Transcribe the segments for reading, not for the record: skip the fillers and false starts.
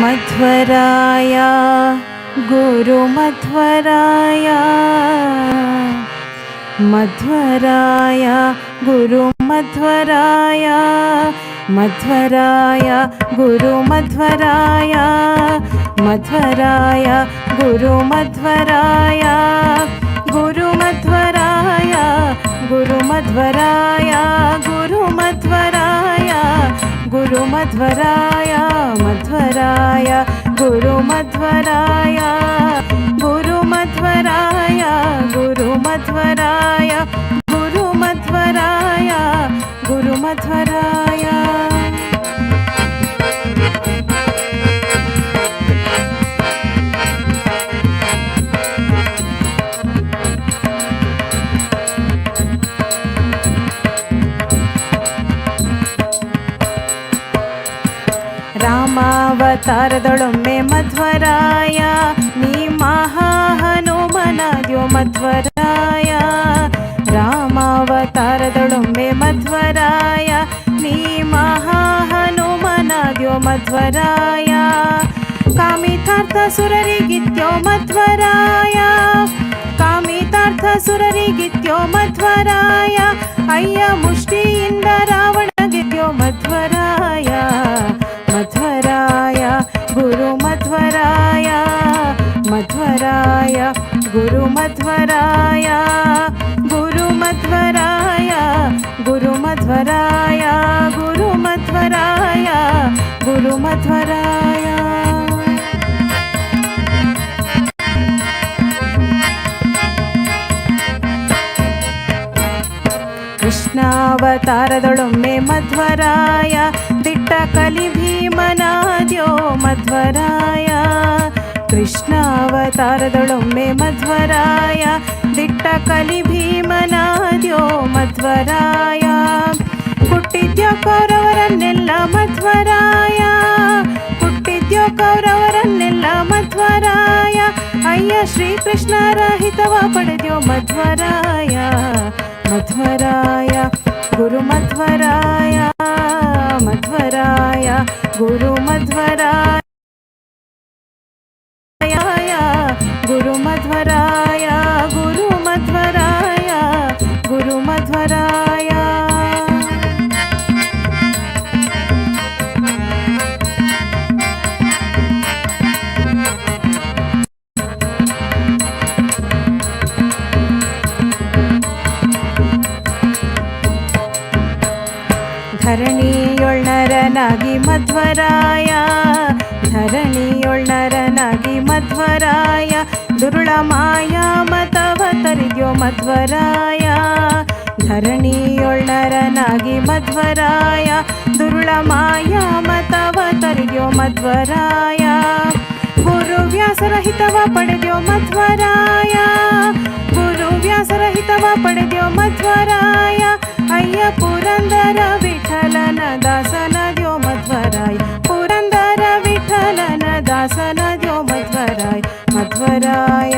ಮಧ್ವರಾಯ ಗುರು ಮಧ್ವರಾಯ, ಮಧ್ವರಾಯ ಗುರು ಮಧ್ವರಾಯ, ಮಧ್ವರಾಯ ಗುರು ಮಧ್ವರಾಯ, ಮಧ್ವರಾಯ ಗುರು ಮಧ್ವರಾಯ, ಗುರು ಮಧ್ವರಾಯ ಗುರು ಮಧ್ವರಾಯ, ಗುರು ಮಧ್ವರಾಯ ಗುರು ಮಧ್ವರಾಯ, ಮಧ್ವರಾಯ ಗುರು ಮಧ್ವರಾಯ, ಗುರು ಮಧ್ವರಾಯ ಗುರು ಮಧ್ವರಾಯ, ಗುರು ಮಧ್ವರಾಯ ಗುರು ಮಧ್ವರಾಯ. ರಾಮಾವತಾರದೊಳೊಮ್ಮೆ ಮಧ್ವರಾಯ, ನೀ ಮಹಾಹನುಮನಾದ್ಯೋ ಮಧ್ವರಾಯ. ರಾಮಾವತಾರದೊಳೊಮ್ಮೆ ಮಧ್ವರಾಯ, ನೀ ಮಹಾಹನುಮನಾದ್ಯೋ ಮಧ್ವರಾಯ. ಕಾಮಿತಾರ್ಥ ಸುರರಿಗಿತ್ಯೋ ಮಧ್ವರಾಯ, ಕಾಮಿತಾರ್ಥ ಸುರರಿಗಿತ್ಯೋ ಮಧ್ವರಾಯ. ಅಯ್ಯ ಮುಷ್ಟಿಯಿಂದ ರಾವಣ ಗೆದ್ಯೋ ಮಧ್ವರಾಯ, ಮಧ್ವರಾಯ ಗುರು ಮಧ್ವರಾಯ, ಮಧ್ವರಾಯ ಗುರು ಮಧ್ವರಾಯ, ಗುರು ಮಧ್ವರಾಯ ಗುರು ಮಧ್ವರಾಯ, ಗುರು ಮಧ್ವರಾಯ ಗುರು ಮಧ್ವರಾಯ. ಕೃಷ್ಣಾವತಾರದೊಳೊಮ್ಮೆ ಮಧ್ವರಾಯ, ದಿಟ್ಟ ಕಲಿ ಭೀಮನಾದ್ಯೋ ಮಧ್ವರಾಯ. ಕೃಷ್ಣಾವತಾರದೊಳೊಮ್ಮೆ ಮಧ್ವರಾಯ, ದಿಟ್ಟ ಕಲಿ ಭೀಮನಾದ್ಯೋ ಮಧ್ವರಾಯ. ಹುಟ್ಟಿದ್ಯೋ ಕೌರವರನ್ನೆಲ್ಲ ಮಧ್ವರಾಯ, ಹುಟ್ಟಿದ್ಯೋ ಕೌರವರನ್ನೆಲ್ಲ ಮಧ್ವರಾಯ. ಅಯ್ಯ ಶ್ರೀಕೃಷ್ಣರ ಹಿತವ ಪಡೆದ್ಯೋ ಮಧ್ವರಾಯ, ಮಧ್ವರಾಯ ಗುರು ಮಧ್ವರಾಯ, ಮಧ್ವರಾಯ ಗುರು ಮಧ್ವರಾಯ, ಗುರು ಮಧ್ವರಾಯ, ಗುರು ಮಧ್ವರಾಯ ಗುರು ಮಧ್ವರಾಯ. ಧರಣಿಯೊಳ್ನರನಾಗಿ ಮಧ್ವರಾಯ, ಧರಣಿಯೊಳ್ನರನಾಗಿ ಮಧ್ವರಾಯ. ದುರುಳ ಮಾಯಾ ಮತವ ತರಿದ್ಯೋ ಮಧ್ವರಾಯ, ಧರಣಿಯೊಳ್ನರನಾಗಿ ಮಧ್ವರಾಯ. ದುರುಳ ಮಾಯಾ ಮತವ ತರಿದ್ಯೋ ಮಧ್ವರಾಯ. ಗುರು ವ್ಯಾಸರ ಹಿತವ ಪಡೆದ್ಯೋ ಮಧ್ವರಾಯ, ಗುರು ವ್ಯಾಸರ ಹಿತವ ಪಡೆದ್ಯೋ ಮಧ್ವರಾಯ. ಅಯ್ಯ ಪುರಂದರ ವಿಠಲನ ದಾಸನದ್ಯೋ ಮಧ್ವರಾಯ, ಪುರಂದರ ವಿಠಲನ ದಾಸನದ್ಯೋ ಮಧ್ವರಾಯ, ಮಧ್ವರಾಯ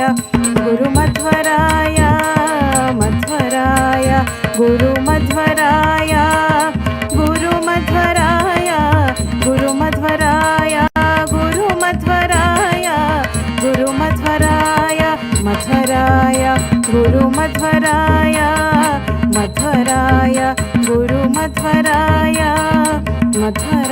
ಗುರು ಮಧ್ವರಾಯ, ಮಧ್ವರಾಯ ಗುರು ಮಧ್ವರಾಯ, ಗುರು ಮಧ್ವರಾಯ ಗುರು ಮಧ್ವರಾಯ, ಗುರು ಮಧ್ವರಾಯ ಗುರು ಮಧ್ವರಾಯ, ಮಧ್ವರಾಯ ಗುರು ಮಧ್ವರಾಯ, ಮಧ್ವರಾಯ ಗುರು ಮಧ್ವರಾಯ, ಮಧ್ವರಾಯ